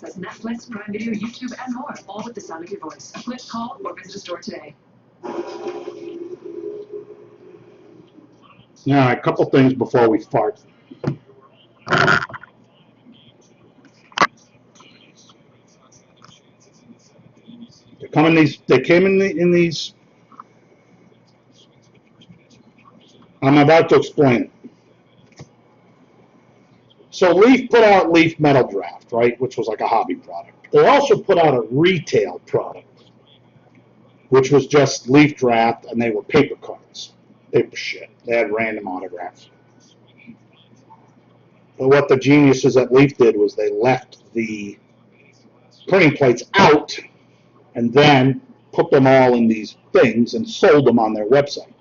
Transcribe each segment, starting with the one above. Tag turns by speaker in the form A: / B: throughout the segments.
A: Plus Netflix, Prime Video, YouTube, and more, all with the sound of your voice. Click, call, or visit a store today.
B: Now, a couple things before we fart. They came in these. I'm about to explain it. So Leaf put out Leaf Metal Draft, right, which was like a hobby product. They also put out a retail product, which was just Leaf Draft, and they were paper cards, paper shit. They had random autographs. But what the geniuses at Leaf did was they left the printing plates out and then put them all in these things and sold them on their website.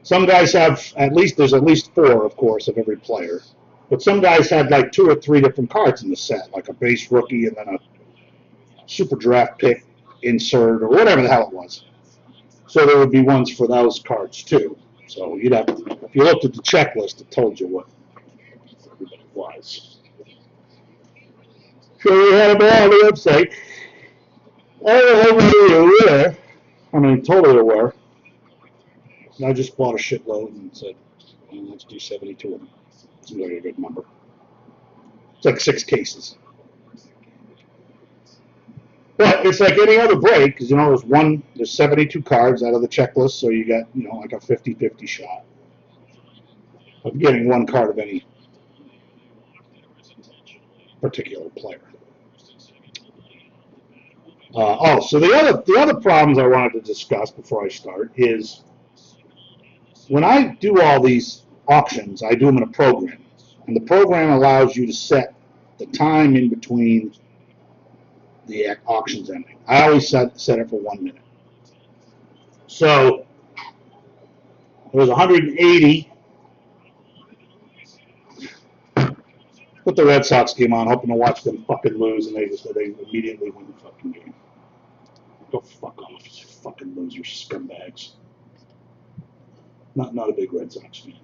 B: Some guys have there's at least 4, of course, of every player. But some guys had like 2 or 3 different cards in the set, like a base rookie and then a super draft pick insert or whatever the hell it was. So there would be ones for those cards too. So you'd have to, if you looked at the checklist, it told you what everybody was. So we had them all on the website. I mean, totally aware. I just bought a shitload and said, well, let's do 72 of them. Seems like a good number. It's like 6 cases. But it's like any other break, because, there's 72 cards out of the checklist, so you got, like a 50-50 shot of getting 1 card of any particular player. So the other problems I wanted to discuss before I start is when I do all these auctions, I do them in a program, and the program allows you to set the time in between the auctions ending. I always set it for 1 minute. So it was 180. Put the Red Sox game on, hoping to watch them fucking lose, and they immediately win the fucking game. Go fuck off, you fucking losers, scumbags. Not a big Red Sox fan.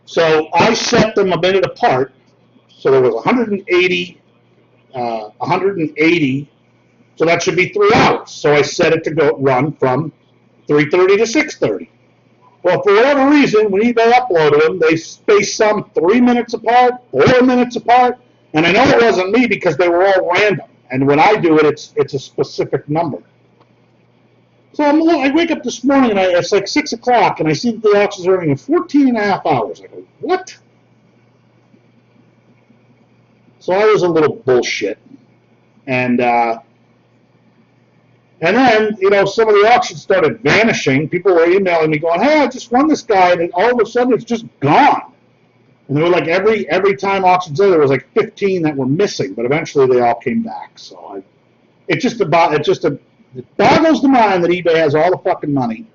B: So I set them a minute apart. So there was 180. So that should be 3 hours. So I set it to run from 3:30 to 6:30. Well, for whatever reason, when eBay uploaded them, they spaced some 3 minutes apart, 4 minutes apart, and I know it wasn't me because they were all random. And when I do it, it's a specific number. So I wake up this morning and it's like 6 o'clock, and I see that the auctions are running in 14 and a half hours. I go, what? So I was a little bullshit, and then some of the auctions started vanishing. People were emailing me going, "Hey, I just won this guy," and all of a sudden it's just gone. And there were like every time auctions there was like 15 that were missing, but eventually they all came back. So it boggles the mind that eBay has all the fucking money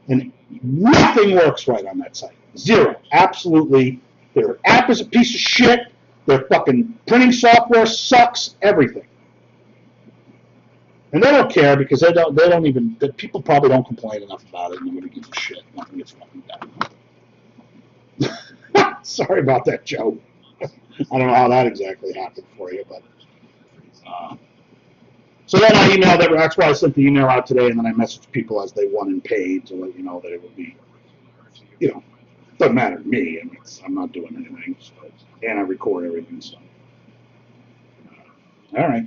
B: and nothing works right on that site. Zero. Absolutely. Their app is a piece of shit. Their fucking printing software sucks. Everything. And they don't care because they don't even, people probably don't complain enough about it. Nobody gives a shit. Nothing gets fucking done. Sorry about that, Joe. I don't know how that exactly happened for you, but so then I emailed everyone. That's why I sent the email out today, and then I messaged people as they won and paid to let you know that it would be, doesn't matter to me. I mean, I'm not doing anything, and I record everything. So, all right.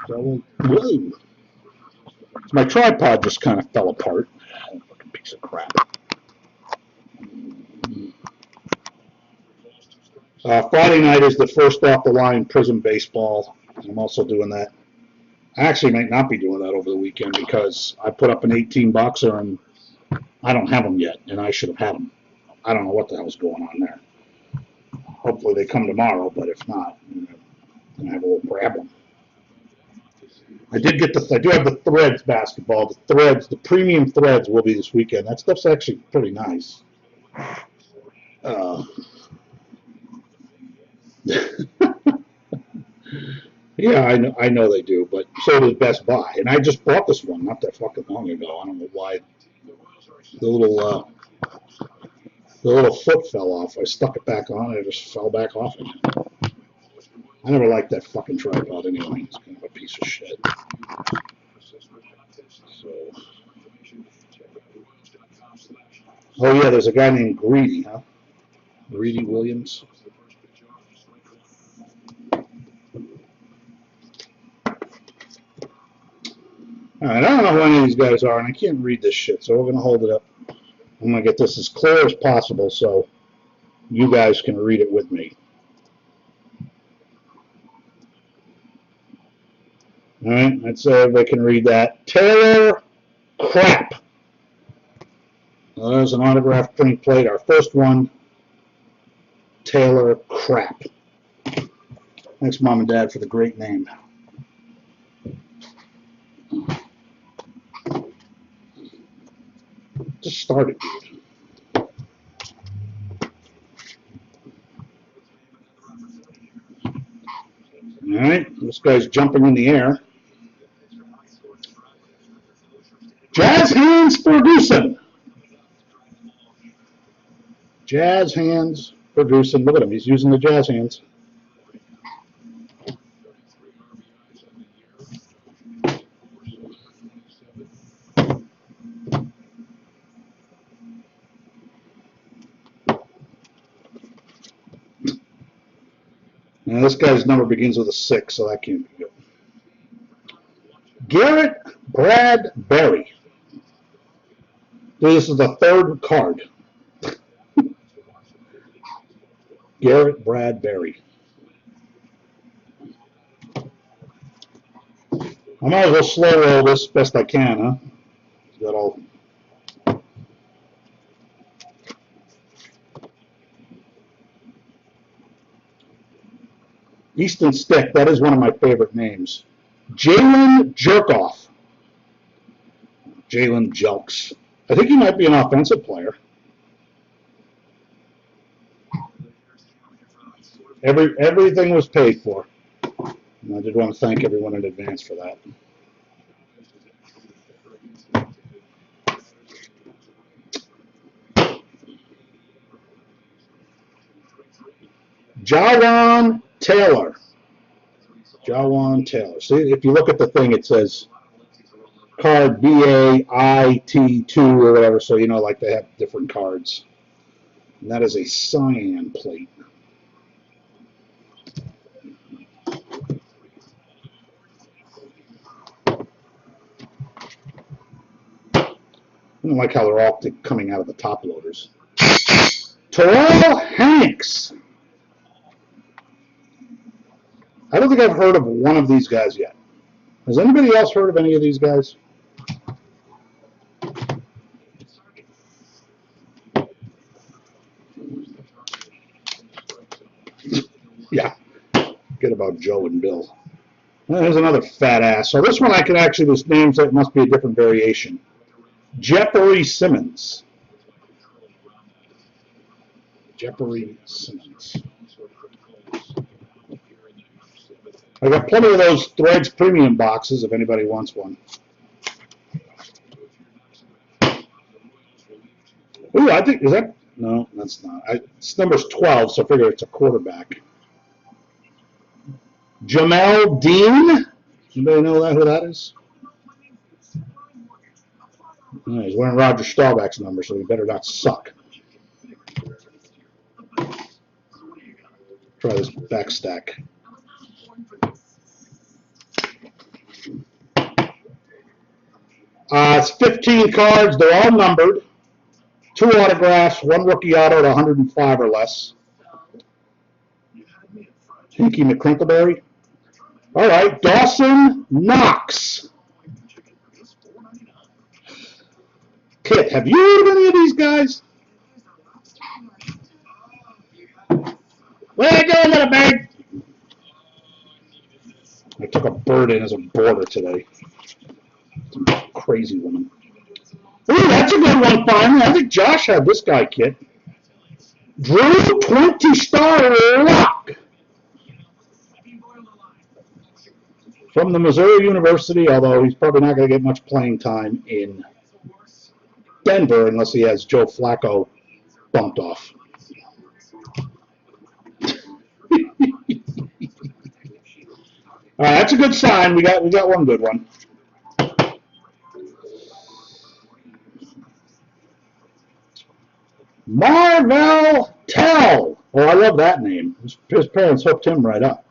B: So, whoa. So my tripod just kind of fell apart. Fucking piece of crap. Friday night is the first off the line Prism baseball. I'm also doing that. I actually might not be doing that over the weekend because I put up an 18 boxer and I don't have them yet, and I should have had them. I don't know what the hell's going on there. Hopefully they come tomorrow, but if not, I'm gonna have a little problem. I do have the Threads basketball. The premium Threads will be this weekend. That stuff's actually pretty nice. Yeah, I know they do, but so does Best Buy. And I just bought this one not that fucking long ago. I don't know why the little foot fell off. I stuck it back on and it just fell back off again. I never liked that fucking tripod anyway. It's kind of a piece of shit. So. Oh yeah, there's a guy named Greedy, huh? Greedy Williams. All right, I don't know who any of these guys are, and I can't read this shit, so we're going to hold it up. I'm going to get this as clear as possible so you guys can read it with me. All right, let's see if everybody can read that. Taylor Crap. Well, there's an autographed print plate. Our first one, Taylor Crap. Thanks, Mom and Dad, for the great name. Just started. All right, this guy's jumping in the air. Jazz Hands Ferguson. Jazz Hands Ferguson. Look at him. He's using the jazz hands. Now, this guy's number begins with a 6, so that can't be good. Garrett Bradbury. This is the third card. Garrett Bradbury. I might as well slow roll this best I can, huh? Got all. Easton Stick, that is one of my favorite names. Jalen Jerkoff. Jalen Jelks. I think he might be an offensive player. Everything was paid for. And I did want to thank everyone in advance for that. Jawan Taylor. Jawan Taylor. See, if you look at the thing, it says card BAIT2 or whatever, so you know, like they have different cards. And that is a cyan plate. I don't like how they're all coming out of the top loaders. Terrell Hanks. I don't think I've heard of one of these guys yet. Has anybody else heard of any of these guys? Yeah. Forget about Joe and Bill. There's another fat ass. So this one I can actually, this name so it must be a different variation. Jeffrey Simmons. Jeffrey Simmons. I got plenty of those Threads premium boxes if anybody wants one. Ooh, I think, is that, no, that's not. This number's 12, so I figure it's a quarterback. Jamel Dean. Anybody know who that is? Oh, he's wearing Roger Staubach's number, so he better not suck. Try this back stack. It's 15 cards. They're all numbered. 2 autographs, 1 rookie auto at 105 or less. Pinky McCrinkleberry. All right, Dawson Knox. Kit, have you heard of any of these guys? Where you going, little bird? I took a bird in as a border today. Some crazy woman. Ooh, that's a good one, finally. I think Josh had this guy, Kit. Drew 20-star lock. from the Missouri University, although he's probably not going to get much playing time in Denver unless he has Joe Flacco bumped off. All right, that's a good sign. We got one good one. Marvell Tell. Oh, I love that name. His parents hooked him right up.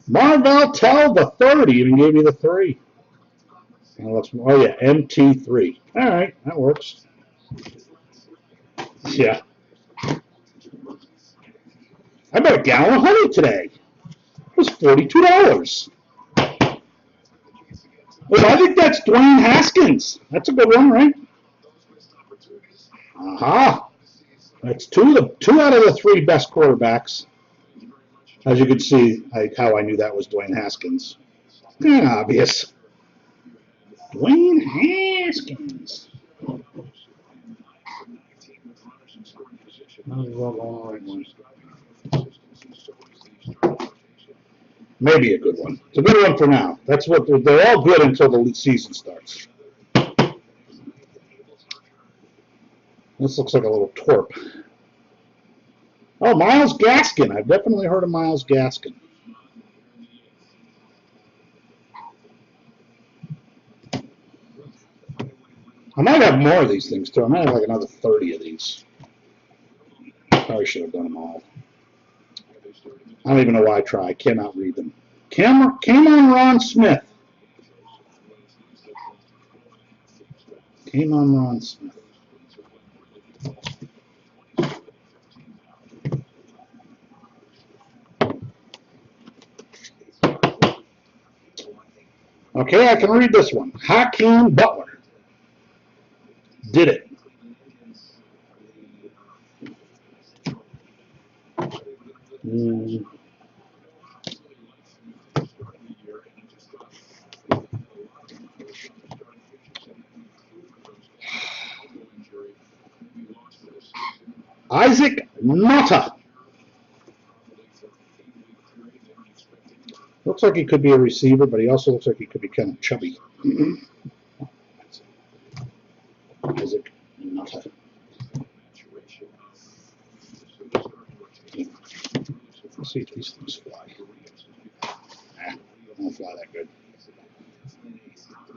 B: Marvell Tell the third even gave me the 3. Oh yeah, MT3. All right, that works. Yeah. I bought a gallon of honey today. It was $42. Well, I think that's Dwayne Haskins. That's a good one, right? Aha. That's two out of the 3 best quarterbacks. As you can see, how I knew that was Dwayne Haskins. Obvious. Dwayne Haskins. Maybe a good one. It's a good one for now. That's what they're all good until the season starts. This looks like a little twerp. Oh, Myles Gaskin. I've definitely heard of Myles Gaskin. I might have more of these things, too. I might have like another 30 of these. Probably should have done them all. I don't even know why I try. I cannot read them. Cameron Ron Smith. Cameron Ron Smith. Okay, I can read this one. Hakeem Butler. Did it. Isaac Nota. Looks like he could be a receiver, but he also looks like he could be kind of chubby. Isaac Nota. Let's see if these things fly. Nah, won't fly that good.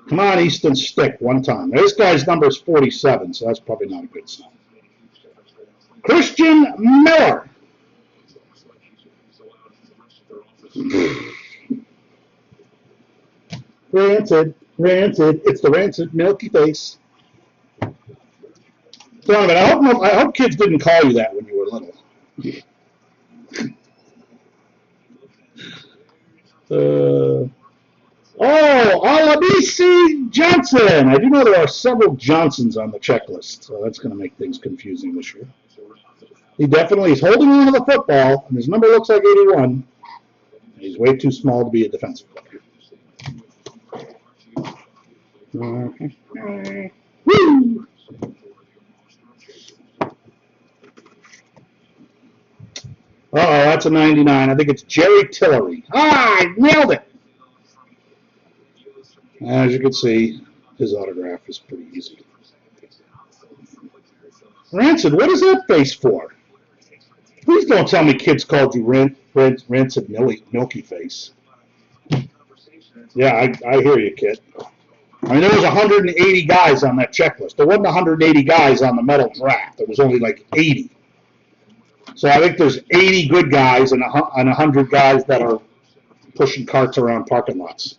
B: Come on, Easton Stick, one time. Now, this guy's number is 47, so that's probably not a good sign. Christian Miller. Rancid. It's the rancid milky face. Donovan, I hope kids didn't call you that when you were little. Olabisi Johnson. I do know there are several Johnsons on the checklist, so that's going to make things confusing this year. He definitely is holding on to the football, and his number looks like 81. He's way too small to be a defensive player. Woo! That's a 99. I think it's Jerry Tillery. I nailed it. As you can see, his autograph is pretty easy. Rancid, what is that face for? Please don't tell me kids called you Rancid Milky Face. Yeah, I hear you, kid. I mean, there was 180 guys on that checklist. There wasn't 180 guys on the medal draft. There was only like 80. So I think there's 80 good guys and 100 guys that are pushing carts around parking lots.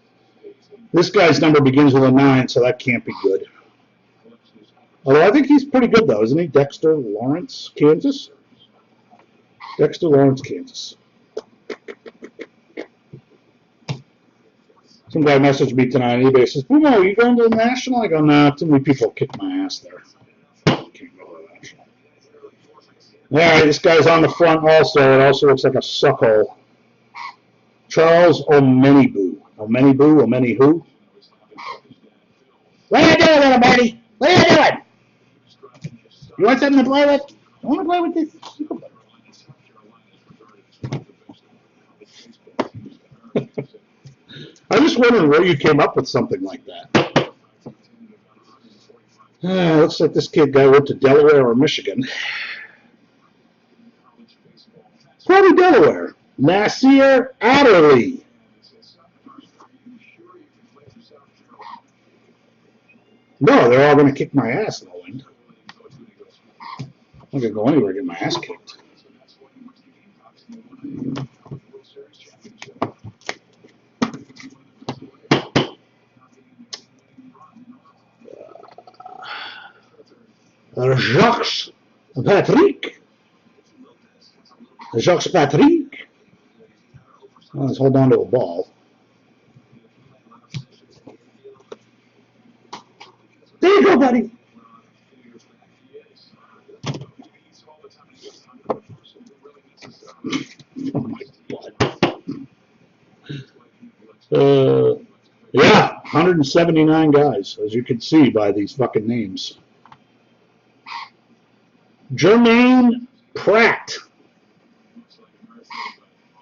B: This guy's number begins with a 9, so that can't be good. Although I think he's pretty good, though, isn't he? Dexter Lawrence, Kansas? Dexter Lawrence, Kansas. Some guy messaged me tonight on eBay. Says, Boomo, are you going to the National? I go, nah, too many people kicked my ass there. Can't go to the National. All right, this guy's on the front also. It also looks like a suckhole. Charles Omenibu. Omenihu? What are you doing, little buddy? What are you doing? You want something to play with? You want to play with this? All I just wondering where you came up with something like that. Looks like this kid guy went to Delaware or Michigan. Probably Delaware. Nasir Adderley. No, they're all going to kick my ass, Nolan. I'm not going to go anywhere and get my ass kicked. Jacques Patrick. Jacques Patrick. Oh, let's hold on to a ball. There you go, buddy. Oh my God. Yeah, 179 guys, as you can see by these fucking names. Jermaine Pratt.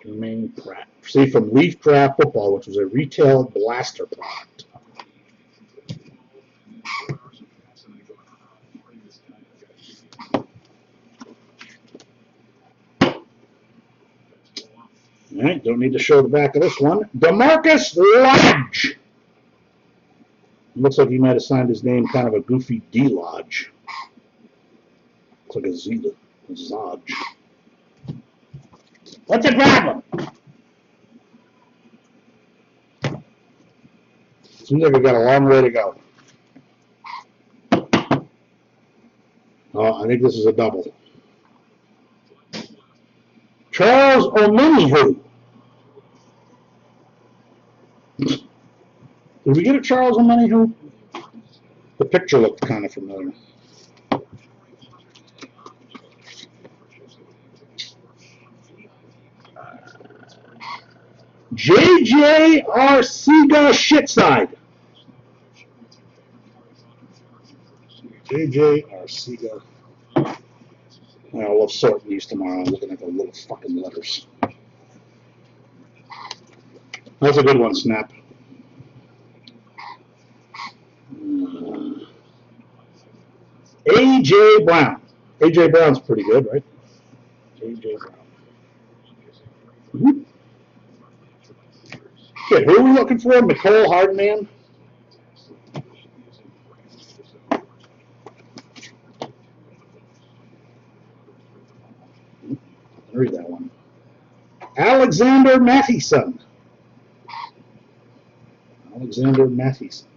B: Jermaine Pratt. See, from Leaf Draft Football, which was a retail blaster product. All right, don't need to show the back of this one. DeMarcus Lodge. Looks like he might have signed his name kind of a goofy D Lodge. Looks like a Z, a Zodge. What's a problem? Seems like we got a long way to go. Oh, I think this is a double. Charles Omenihu. Did we get a Charles Omenihu? The picture looked kind of familiar. J.J. Arcega Shitside. J.J. Arcega. I'll sort these tomorrow. I'm looking at the little fucking letters. That's a good one, Snap. A.J. Brown. A.J. Brown's pretty good, right? A.J. Brown. Okay, who are we looking for? Nicole Hardman? Read that one. Alexander Mattison. Alexander Mattison.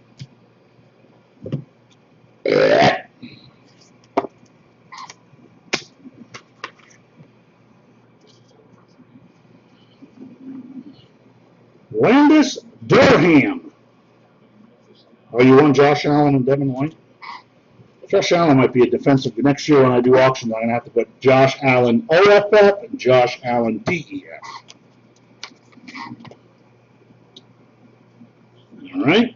B: Landis Durham. Oh, you want Josh Allen and Devin White? Josh Allen might be a defensive. Next year when I do auctions, I'm going to have to put Josh Allen OFF and Josh Allen DEF. All right.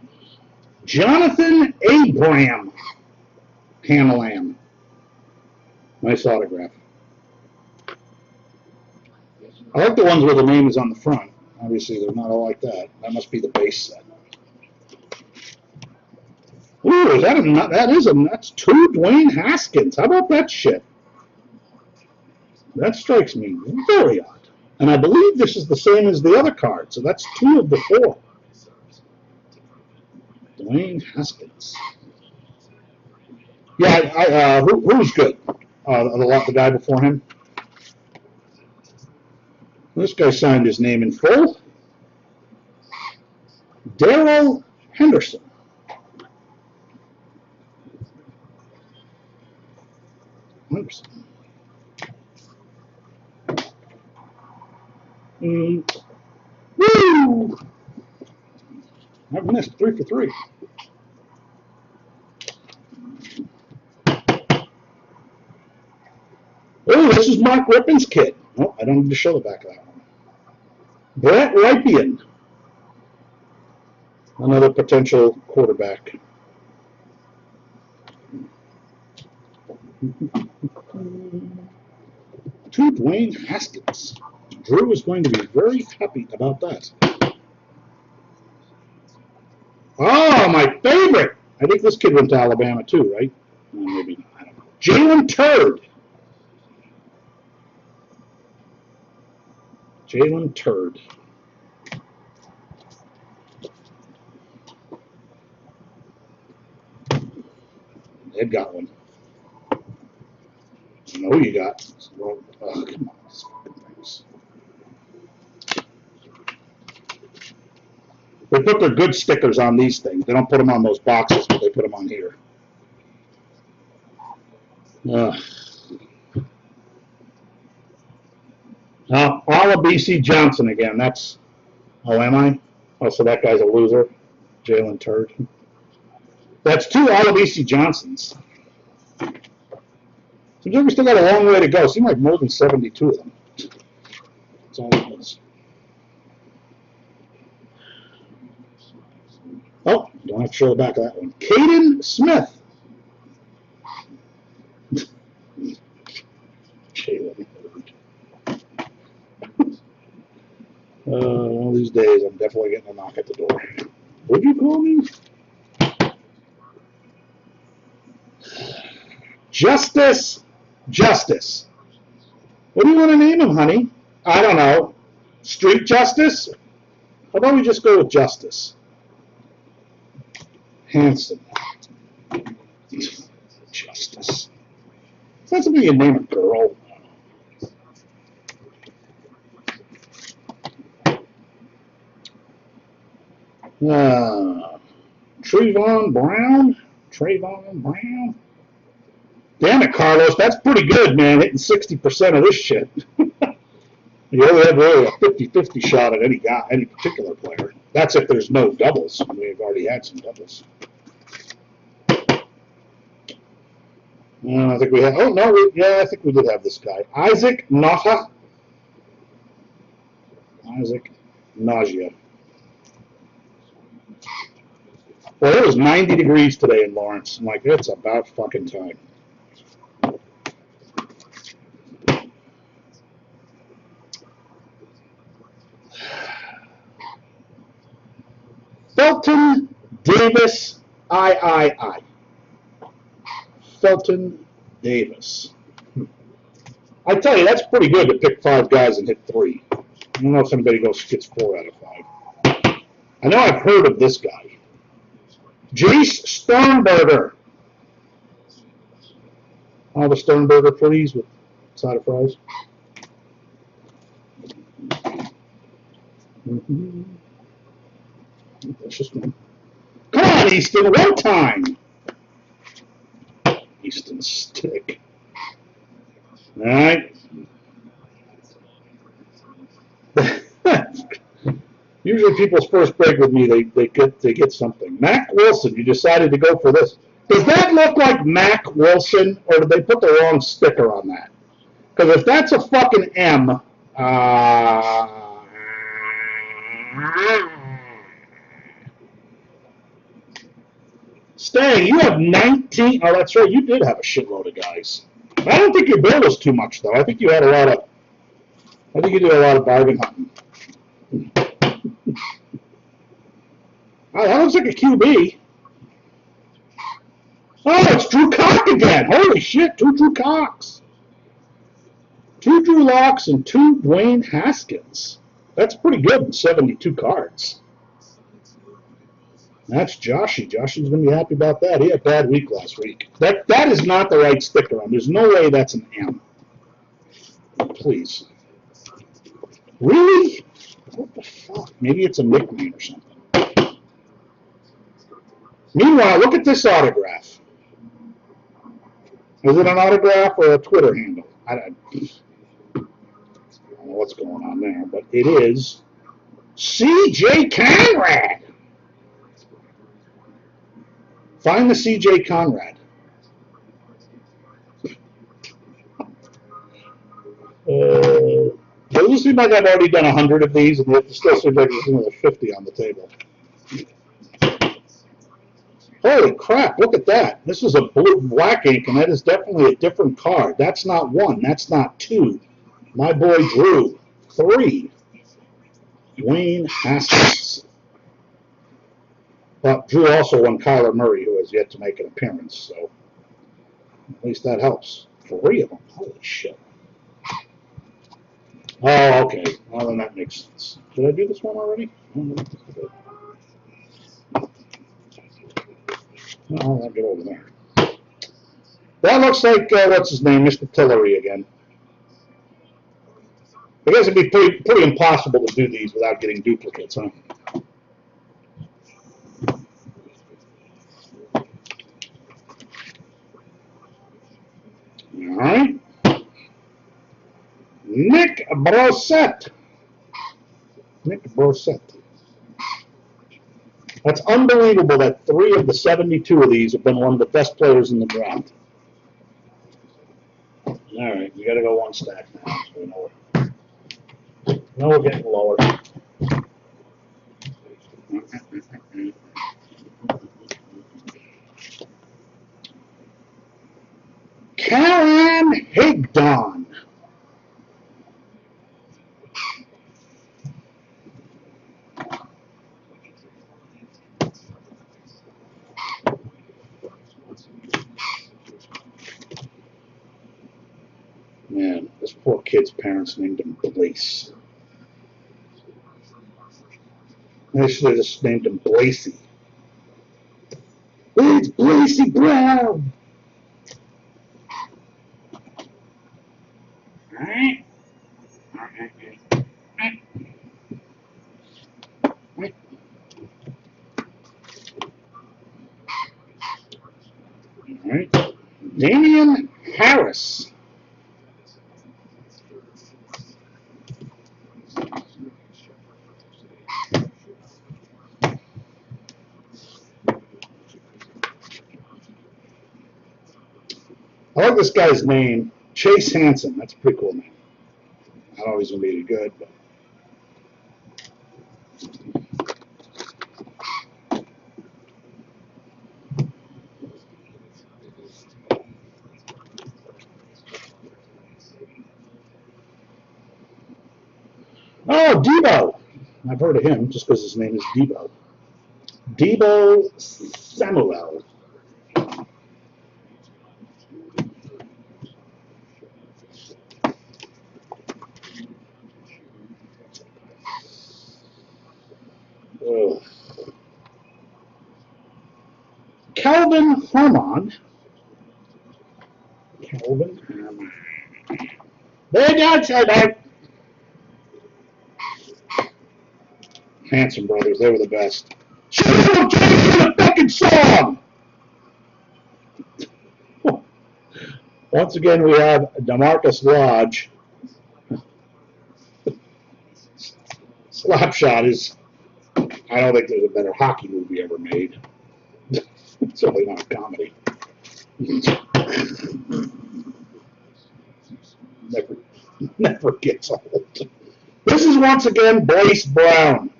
B: Jonathan Abram. Hanalam. Nice autograph. I like the ones where the name is on the front. Obviously, they're not all like that. That must be the base set. Ooh, that's two Dwayne Haskins. How about that shit? That strikes me very odd. And I believe this is the same as the other card, so that's 2 of the 4. Dwayne Haskins. Yeah, who's good? The guy before him? This guy signed his name in full. Darrell Henderson. Woo! I've missed 3 for 3. Oh, this is Mark Rippon's kid. Oh, I don't need to show the back of that one. Brett Rypien. Another potential quarterback. To Dwayne Haskins. Drew is going to be very happy about that. I think this kid went to Alabama too, right? Well, maybe not. I don't know. Jalen Turd. Jalen Turd. Ed got one. I know who you got. Oh, come on, these fucking things. They put their good stickers on these things. They don't put them on those boxes, but they put them on here. Alla BC Johnson again. That's. Oh, am I? Oh, so that guy's a loser. Jalen Turd. That's 2 Alla BC Johnsons. Seems like we still got a long way to go. Seems like more than 72 of them. That's all it is. Oh, don't have to show the back of that one. Caden Smith. Jalen Turd. One of these days, I'm definitely getting a knock at the door. Would you call me? Justice. What do you want to name him, honey? I don't know. Street Justice? How about we just go with Justice? Hanson. Justice. Is that something you name a girl? Trayvon Brown. Damn it, Carlos. That's pretty good, man, hitting 60% of this shit. You only have really a 50-50 shot at any particular player. That's if there's no doubles. We've already had some doubles. I think we have. Oh, no. I think we did have this guy. Isaac Nauta. Isaac Nausea. Well, it was 90 degrees today in Lawrence. I'm like, it's about fucking time. Felton Davis, I. Felton Davis. I tell you, that's pretty good to pick 5 guys and hit 3. I don't know if anybody gets 4 out of 5. I know I've heard of this guy. Jace Sternberger. I'll have a Sternberger, please, with side of fries. That's just one. Come on, Easton, one time. Easton stick. All right. Usually people's first break with me, they get something. Mac Wilson, you decided to go for this. Does that look like Mac Wilson, or did they put the wrong sticker on that? Because if that's a fucking M, Stang, you have 19. Oh, that's right. You did have a shitload of guys. I don't think your bill was too much, though. I think you had a lot of. I think you did a lot of bargain hunting. Oh, that looks like a QB. Oh, it's Drew Cock again. Holy shit, 2 Drew Cocks. 2 Drew Locks and 2 Dwayne Haskins. That's pretty good in 72 cards. That's Joshy. Joshy's going to be happy about that. He had a bad week last week. That is not the right sticker on. There's no way that's an M. Please. Really? What the fuck? Maybe it's a nickname or something. Meanwhile, look at this autograph. Is it an autograph or a Twitter handle? I don't know what's going on there, but it is C.J. Conrad. Find the C.J. Conrad. It doesn't seem like I've already done 100 of these, and it still seems like there's another 50 on the table. Holy crap, look at that. This is a black ink, and that is definitely a different card. That's not 1. That's not 2. My boy Drew. 3. Dwayne Haskins. But Drew also won Kyler Murray, who has yet to make an appearance, so at least that helps. 3 of them. Holy shit. Oh, okay. Well, then that makes sense. Did I do this one already? I'll get over there. That looks like, what's his name, Mr. Tillery again. I guess it'd be pretty impossible to do these without getting duplicates, huh? All right. Nick Brossette. Nick Brossette. That's unbelievable that 3 of the 72 of these have been one of the best players in the draft. All right, we got to go 1 stack now, so we know we're getting lower. Karen Higdon. Man, this poor kid's parents named him Blaze. They should have just named him Blasey. It's Blasey Brown. All right. All right. Damian Harris. I like this guy's name, Chase Hansen. That's a pretty cool name. I don't know if he's going to be any good, but. Oh, Debo. I've heard of him just because his name is Debo. Debo Samuel. Oh. Calvin Herman. Calvin Herman. There you go, Chad. Hanson brothers, they were the best. Shut up, the fucking song! Once again, we have DeMarcus Lodge. Slapshot is, I don't think there's a better hockey movie ever made. It's certainly not a comedy. Never gets old. This is once again Blaze Brown.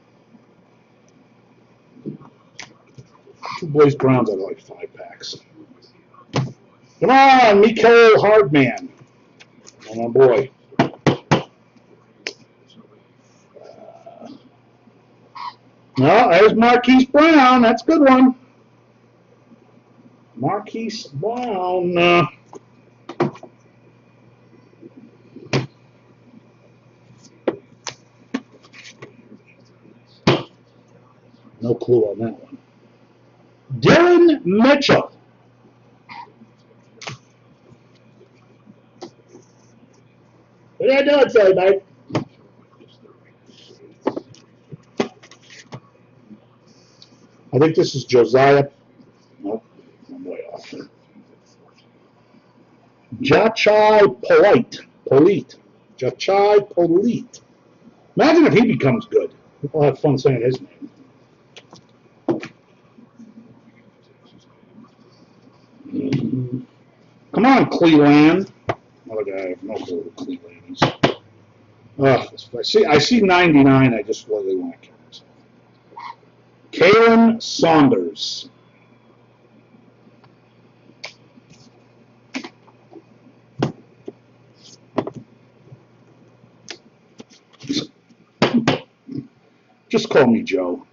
B: 2 Blaze Browns out of like 5 packs. Come on, Mikael Hardman. Oh, my boy. No, there's Marquise Brown. That's a good one. Marquise Brown. No clue on that one. Dylan Mitchell. What are you doing today, mate? I think this is Josiah. Nope, I'm way off. Jachai Polite. Jachai Polite. Imagine if he becomes good. People have fun saying his name. Come on, Cleveland. Another guy, I have no clue who Cleveland is. I see 99, I just really want to kill myself. Kalen Saunders. Just call me Joe.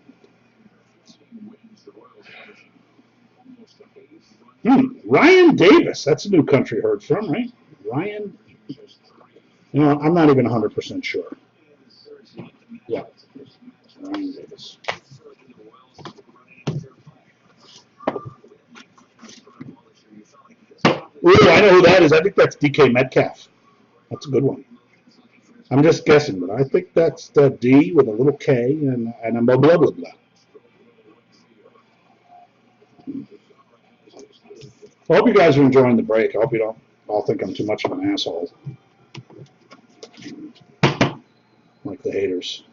B: Ryan Davis. That's a new country heard from, right? Ryan. You know, I'm not even 100% sure. Yeah. Ryan Davis. Ooh, I know who that is. I think that's DK Metcalf. That's a good one. I'm just guessing, but I think that's the D with a little K and a blah, blah, blah, blah. I hope you guys are enjoying the break. I hope you don't all think I'm too much of an asshole. Like the haters.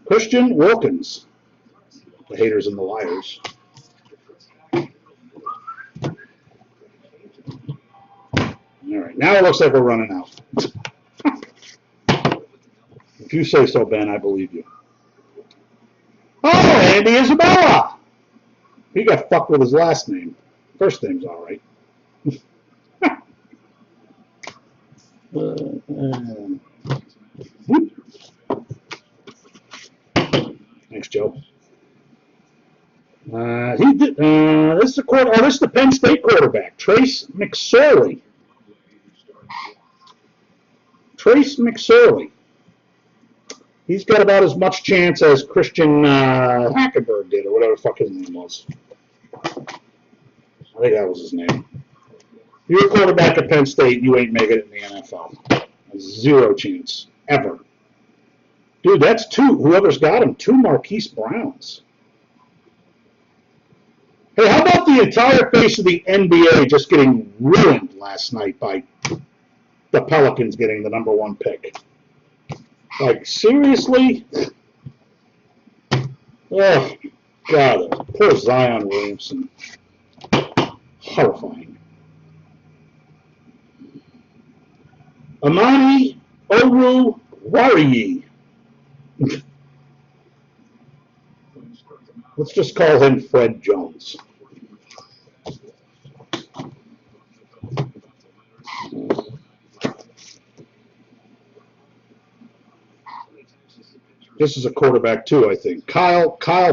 B: Christian Wilkins. The haters and the liars. All right, now it looks like we're running out. If you say so, Ben, I believe you. Oh, Andy Isabella! He got fucked with his last name. First name's all right. Thanks, Joe. This is the Penn State quarterback, Trace McSorley. Trace McSorley. He's got about as much chance as Christian Hackenberg did, or whatever the fuck his name was. I think that was his name. If you're a quarterback at Penn State, you ain't making it in the NFL. Zero chance. Ever. Dude, that's two. Whoever's got him, two Marquise Browns. Hey, how about the entire face of the NBA just getting ruined last night by the Pelicans getting the #1 pick? Like, seriously? Oh, God. Poor Zion Williamson. Horrifying. Amani Oruwariye. Let's just call him Fred Jones. This is a quarterback too, I think. Kyle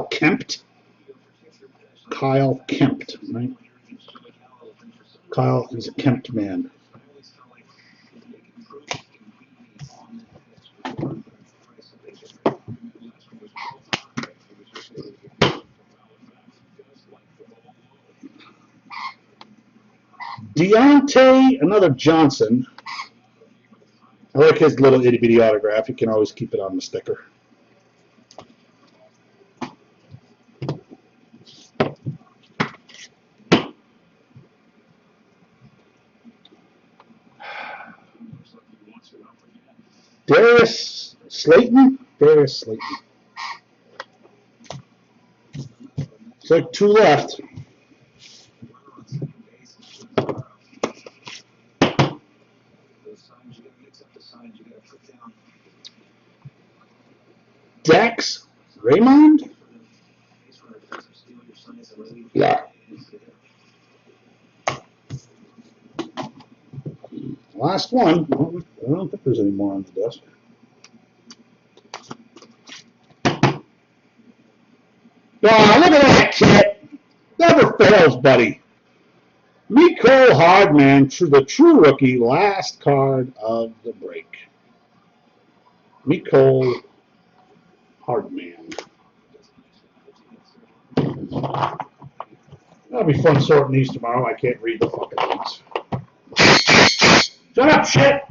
B: Kempt. Kyle Kempt, right? Kyle, he's a Kempt man. Deontay, another Johnson. I like his little itty bitty autograph. You can always keep it on the sticker. Darius Slayton. It's like two left. Dax Raymond? Yeah. Last one. I don't think there's any more on the desk. Oh, look at that kid. Never fails, buddy. Mecole Hardman, the true rookie, last card of the break. Mecole Hardman. That'll be fun sorting these tomorrow. I can't read the fucking things. Shut up, shit!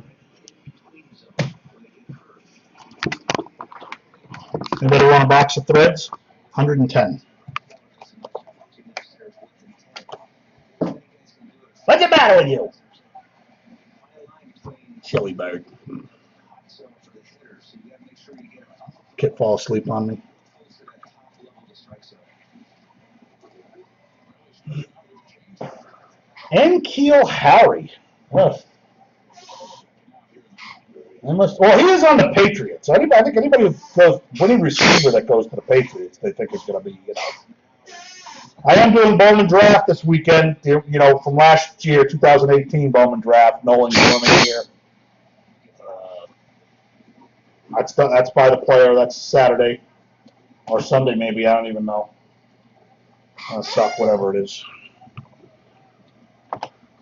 B: Anybody want a box of threads? 110. What's the matter with you? Silly bird. Kid fall asleep on me. N'Keal Harry. Well, he is on the Patriots. I think anybody who goes winning receiver that goes to the Patriots, they think it's going to be, I am doing Bowman Draft this weekend, from last year, 2018 Bowman Draft. Nolan doing it here. That's by the player. That's Saturday or Sunday, maybe. I don't even know. Suck, whatever it is.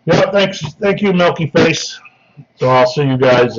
B: Yeah, thank you, Milky Face. So I'll see you guys.